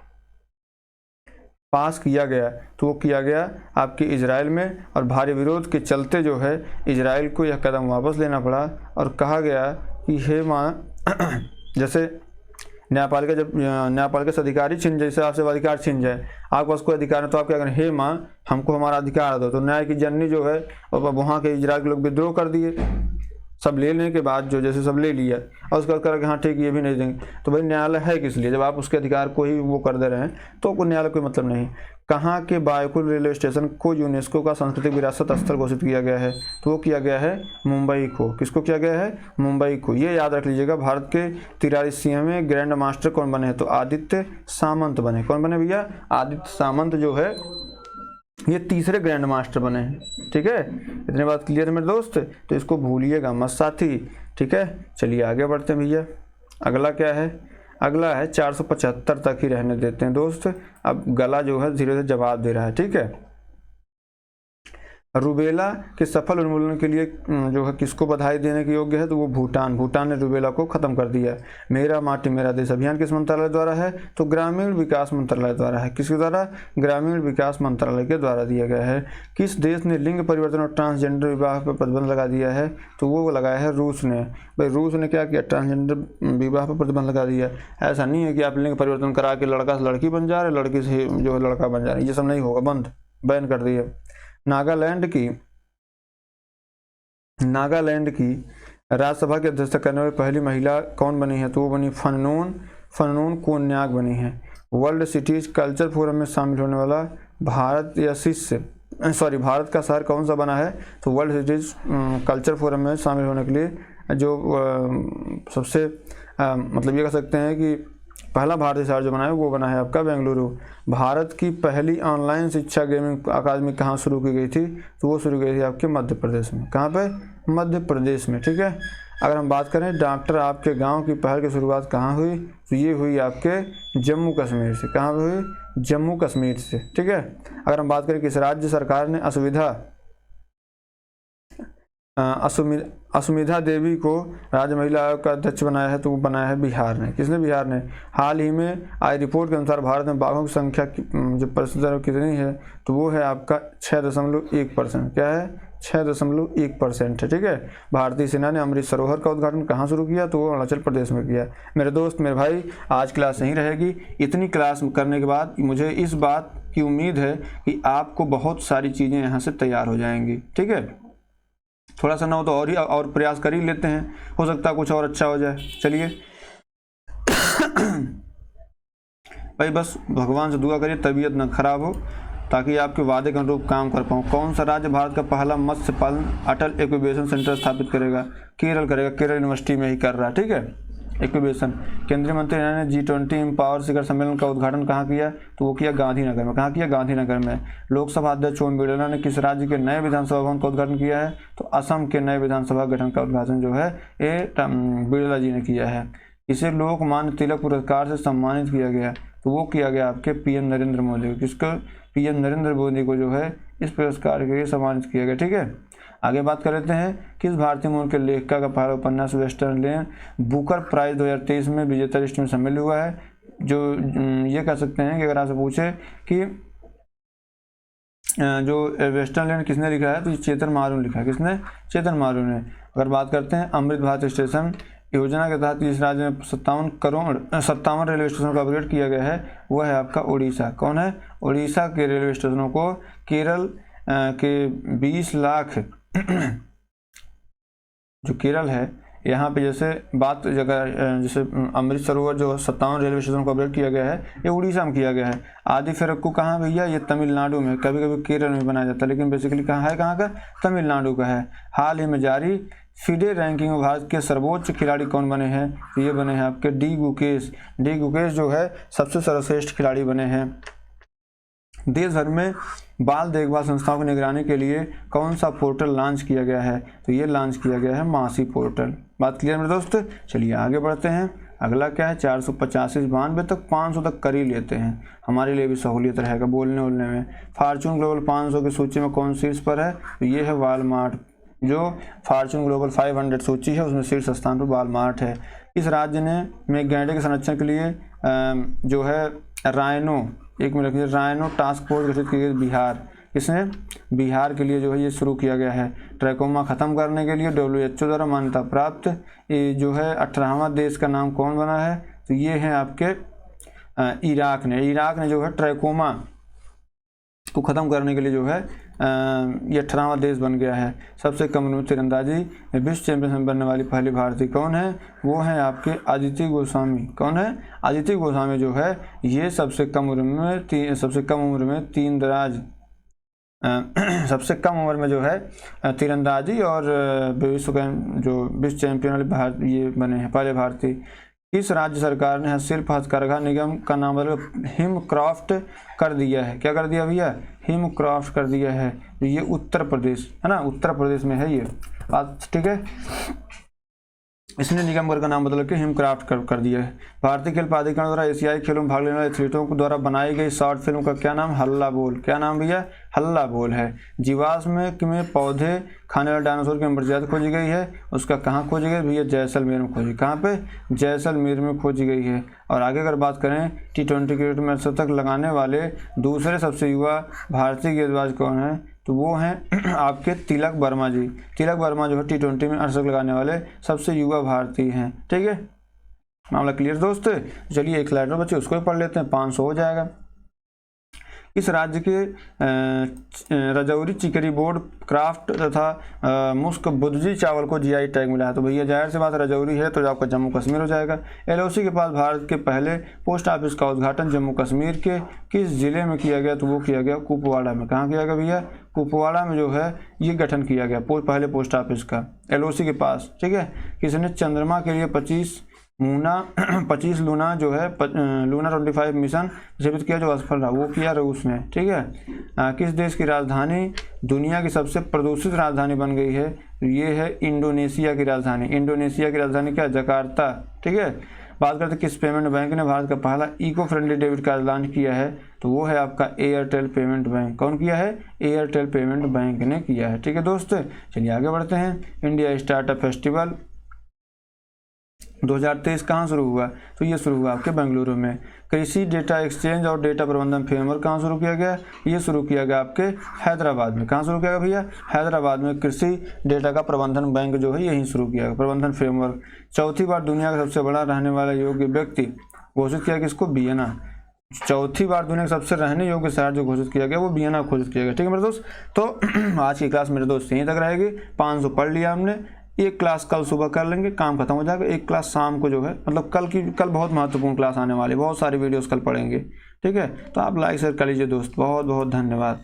पास किया गया? तो वो किया गया आपके इजराइल में, और भारी विरोध के चलते जो है इजराइल को यह कदम वापस लेना पड़ा और कहा गया कि हे माँ जैसे न्यायपालिका जब न्यायपालिका से अधिकारी छीन, जैसे आपसे अधिकार छीन जाए, आपके पास कोई अधिकार है तो आप क्या करें? हे माँ हमको हमारा अधिकार दो। तो न्याय की जननी जो है और वहाँ के इजराइल के लोग विद्रोह कर दिए। सब ले लेने के बाद जो जैसे सब ले लिया और उसका कर हाँ ठीक ये भी नहीं देंगे। तो भाई न्यायालय है किस लिए? जब आप उसके अधिकार को ही वो कर दे रहे हैं तो न्यायालय कोई मतलब नहीं। कहाँ के बायकुल रेलवे स्टेशन को यूनेस्को का सांस्कृतिक विरासत स्थल घोषित किया गया है? तो वो किया गया है मुंबई को। किसको किया गया है? मुंबई को। ये याद रख लीजिएगा। भारत के 43वें ग्रैंड मास्टर कौन बने हैं? तो आदित्य सामंत बने। कौन बने भैया? आदित्य सामंत जो है ये तीसरे ग्रैंड मास्टर बने हैं। ठीक है, इतने बात क्लियर है मेरे दोस्त, तो इसको भूलिएगा मत साथी। ठीक है, चलिए आगे बढ़ते हैं भैया। अगला क्या है? अगला है 475 तक ही रहने देते हैं दोस्त। अब गला जो है धीरे धीरे जवाब दे रहा है। ठीक है। रूबेला के सफल उन्मूलन के लिए जो है किसको बधाई देने के योग्य है? तो वो भूटान। भूटान ने रूबेला को खत्म कर दिया। मेरा माटी मेरा देश अभियान किस मंत्रालय द्वारा है? तो ग्रामीण विकास मंत्रालय द्वारा है। किसके द्वारा? ग्रामीण विकास मंत्रालय के द्वारा दिया गया है। किस देश ने लिंग परिवर्तन और ट्रांसजेंडर विवाह पर प्रतिबंध लगा दिया है? तो वो लगाया है रूस ने। भाई रूस ने क्या किया? ट्रांसजेंडर विवाह पर प्रतिबंध लगा दिया। ऐसा नहीं है कि आप लिंग परिवर्तन करा के लड़का से लड़की बन जा रहे, लड़की से जो है लड़का बन जा रहे, ये सब नहीं होगा, बंद, बैन कर दिया। नागालैंड की राज्यसभा की अध्यक्षता करने वाली पहली महिला कौन बनी है? तो वो बनी फन्नून कोन्याक बनी है। वर्ल्ड सिटीज कल्चर फोरम में शामिल होने वाला भारत का शहर कौन सा बना है? तो वर्ल्ड सिटीज कल्चर फोरम में शामिल होने के लिए जो सबसे मतलब ये कह सकते हैं कि पहला भारतीय शहर जो बना है वो बना है आपका बेंगलुरु। भारत की पहली ऑनलाइन शिक्षा गेमिंग अकादमी कहाँ शुरू की गई थी? तो वो शुरू की गई थी आपके मध्य प्रदेश में। कहाँ पे? मध्य प्रदेश में। ठीक है। अगर हम बात करें डॉक्टर आपके गांव की पहल की शुरुआत कहाँ हुई? तो ये हुई आपके जम्मू कश्मीर से। कहाँ हुई? जम्मू कश्मीर से। ठीक है। अगर हम बात करें किस राज्य सरकार ने असुमिधा देवी को राज्य महिला आयोग का अध्यक्ष बनाया है? तो वो बनाया है बिहार ने। किसने? बिहार ने। हाल ही में आई रिपोर्ट के अनुसार भारत में बाघों की संख्या जो प्रतिशत दर कितनी है? तो वो है आपका 6.1%। क्या है? 6.1% है। ठीक है। भारतीय सेना ने अमृत सरोवर का उद्घाटन कहाँ शुरू किया? तो वो अरुणाचल प्रदेश में किया। मेरे दोस्त मेरे भाई आज क्लास नहीं रहेगी। इतनी क्लास करने के बाद मुझे इस बात की उम्मीद है कि आपको बहुत सारी चीज़ें यहाँ से तैयार हो जाएंगी। ठीक है। थोड़ा सा ना हो तो और प्रयास कर ही लेते हैं, हो सकता है कुछ और अच्छा हो जाए। चलिए भाई बस भगवान से दुआ करिए तबीयत ना खराब हो, ताकि आपके वादे के अनुरूप काम कर पाऊँ। कौन सा राज्य भारत का पहला मत्स्य पालन अटल एक्विबेशन सेंटर स्थापित करेगा? केरल करेगा, केरल यूनिवर्सिटी में ही कर रहा है, ठीक है, एक्विबेशन। केंद्रीय मंत्री ने G20 एम्पावर शिखर सम्मेलन का उद्घाटन कहाँ किया? तो वो किया गांधीनगर में। कहाँ किया? गांधीनगर में। लोकसभा अध्यक्ष ओम बिरला ने किस राज्य के नए विधानसभा भवन का उद्घाटन किया है? तो असम के नए विधानसभा गठन का उद्घाटन जो है ये बिरला जी ने किया है। इसे लोकमान्य तिलक पुरस्कार से सम्मानित किया गया, तो वो किया गया आपके PM नरेंद्र मोदी को। किसको? PM नरेंद्र मोदी को जो है इस पुरस्कार के लिए सम्मानित किया गया, ठीक है। आगे बात कर लेते हैं, किस भारतीय मूल के लेखिका का पहला उपन्यास वेस्टर्न लेन बुकर प्राइज 2023 में विजेता लिस्ट में शामिल हुआ है? जो ये कह सकते हैं कि अगर आपसे पूछे कि जो वेस्टर्न लैंड किसने लिखा है, तो ये चेतन मारू ने लिखा है। किसने? चेतन मारू ने। अगर बात करते हैं अमृत भारत स्टेशन योजना के तहत इस राज्य में 57 रेलवे स्टेशन का अपग्रेड किया गया है, वह है आपका उड़ीसा। कौन है? उड़ीसा के रेलवे स्टेशनों को केरल के 20 लाख जो केरल है यहाँ पे जैसे बात जगह जैसे अमृत सरोवर जो 57 रेलवे स्टेशन को अपग्रेड किया गया है, ये उड़ीसा में किया गया है। आदि फिरक्कू कहाँ भैया? ये तमिलनाडु में, कभी कभी केरल में बनाया जाता है, लेकिन बेसिकली कहाँ है, कहाँ का? तमिलनाडु का है। हाल ही में जारी फिडे रैंकिंग में भारत के सर्वोच्च खिलाड़ी कौन बने हैं? तो ये बने हैं आपके डी गुकेश। डी गुकेश जो है सबसे सर्वश्रेष्ठ खिलाड़ी बने हैं। देश भर में बाल देखभाल संस्थाओं की निगरानी के लिए कौन सा पोर्टल लॉन्च किया गया है? तो ये लॉन्च किया गया है मासी पोर्टल। बात क्लियर मेरे दोस्त? चलिए आगे बढ़ते हैं। अगला क्या है? 485 से 92 तक 500 तक कर ही लेते हैं, हमारे लिए भी सहूलियत रहेगा बोलने बोलने में। फॉर्चून ग्लोबल 500 की सूची में कौन शीर्ष पर है? तो ये है वॉलमार्ट। जो फॉर्चून ग्लोबल 500 सूची है उसमें शीर्ष स्थान पर वॉलमार्ट है। इस राज्य ने में गैंडे के संरक्षण के लिए जो है राइनो, एक मिनट रखिए, राइनो टास्क फोर्स गठित की गई बिहार। किसने? बिहार के लिए जो है ये शुरू किया गया है। ट्रैकोमा खत्म करने के लिए WHO द्वारा मान्यता प्राप्त ये जो है 18वां देश का नाम कौन बना है? तो ये है आपके इराक ने। इराक ने जो है ट्रैकोमा को ख़त्म करने के लिए जो है ये 18वां देश बन गया है। सबसे कम उम्र में तीरंदाजी विश्व चैंपियन बनने वाली पहली भारतीय कौन है? वो है आपके अदिति गोस्वामी। कौन है? अदिति गोस्वामी जो है ये सबसे कम उम्र में तीरंदाज सबसे कम उम्र में जो है तीरंदाजी और विश्व चैंपियन वाले ये बने हैं पहले भारतीय। किस राज्य सरकार ने शिल्प हथकरघा निगम का नाम बदल हिमक्राफ्ट कर दिया है? क्या कर दिया भैया? हिमक्राफ्ट कर दिया है। तो ये उत्तर प्रदेश है ना, उत्तर प्रदेश में है ये बात, ठीक है। इसने निगम का नाम बदल के हिमक्राफ्ट कर दिया है। भारतीय खेल प्राधिकरण द्वारा एशियाई खेलों में भाग लेने वाले एथलीटों को द्वारा बनाई गई शॉर्ट फिल्म का क्या नाम? हल्ला बोल। क्या नाम भैया? हल्ला बोल है। जीवाश्म में पौधे खाने वाले डायनासोर की प्रजाति खोजी गई है, उसका कहाँ खोजी गई भैया? जैसलमेर में खोजी। कहाँ पे? जैसलमेर में खोजी गई है। और आगे अगर बात करें T20 क्रिकेट में शतक लगाने वाले दूसरे सबसे युवा भारतीय गेंदबाज कौन है? तो वो हैं आपके तिलक वर्मा जी। तिलक वर्मा जो है T20 में अर्धशतक लगाने वाले सबसे युवा भारतीय हैं, ठीक है। मामला क्लियर दोस्त? चलिए एक स्लाइड और बच्चे उसको भी पढ़ लेते हैं, 500 हो जाएगा। इस राज्य के रजौरी चिकरी बोर्ड क्राफ्ट तथा मुस्क बुद्धजी चावल को GI टैग मिला है। तो भैया जाहिर सी बात रजौरी है तो आपका जम्मू कश्मीर हो जाएगा। LOC के पास भारत के पहले पोस्ट ऑफिस का उद्घाटन जम्मू कश्मीर के किस जिले में किया गया? तो वो किया गया कुपवाड़ा में। कहाँ किया गया भैया? कुपवाड़ा में जो है ये गठन किया गया पहले पोस्ट ऑफिस का LOC के पास, ठीक है। किसने चंद्रमा के लिए 25 लूना जो है लूना 25 मिशन विकसित किया जो असफल रहा? वो किया रूस ने, ठीक है। किस देश की राजधानी दुनिया की सबसे प्रदूषित राजधानी बन गई है? ये है इंडोनेशिया की राजधानी। इंडोनेशिया की राजधानी क्या? जकार्ता, ठीक है। बात करते किस पेमेंट बैंक ने भारत का पहला eco friendly debit card launch किया है? तो वो है आपका एयरटेल पेमेंट बैंक। कौन किया है? एयरटेल पेमेंट बैंक ने किया है, ठीक है दोस्त। चलिए आगे बढ़ते हैं। इंडिया स्टार्टअप फेस्टिवल 2023 कहाँ शुरू हुआ? तो ये शुरू हुआ आपके बेंगलुरु में। कृषि डेटा एक्सचेंज और डेटा प्रबंधन फ्रेमवर्क कहाँ शुरू किया गया? ये शुरू किया गया आपके हैदराबाद में। कहाँ शुरू किया गया भैया? हैदराबाद में कृषि डेटा का प्रबंधन बैंक जो है यहीं शुरू किया गया, प्रबंधन फ्रेमवर्क। चौथी बार दुनिया का सबसे बड़ा रहने वाला योग्य व्यक्ति घोषित किया किसको? वियना। चौथी बार दुनिया के सबसे रहने योग्य शहर जो घोषित किया गया वो वियना घोषित किया गया। ठीक है मेरे दोस्त, तो आज की क्लास मेरे दोस्त यहीं तक रहेगी। 500 पढ़ लिया हमने, एक क्लास कल सुबह कर लेंगे, काम खत्म हो जाएगा। एक क्लास शाम को जो है, मतलब कल बहुत महत्वपूर्ण क्लास आने वाली, बहुत सारी वीडियोस कल पढ़ेंगे। ठीक है, तो आप लाइक शेयर कर लीजिए दोस्त। बहुत बहुत धन्यवाद।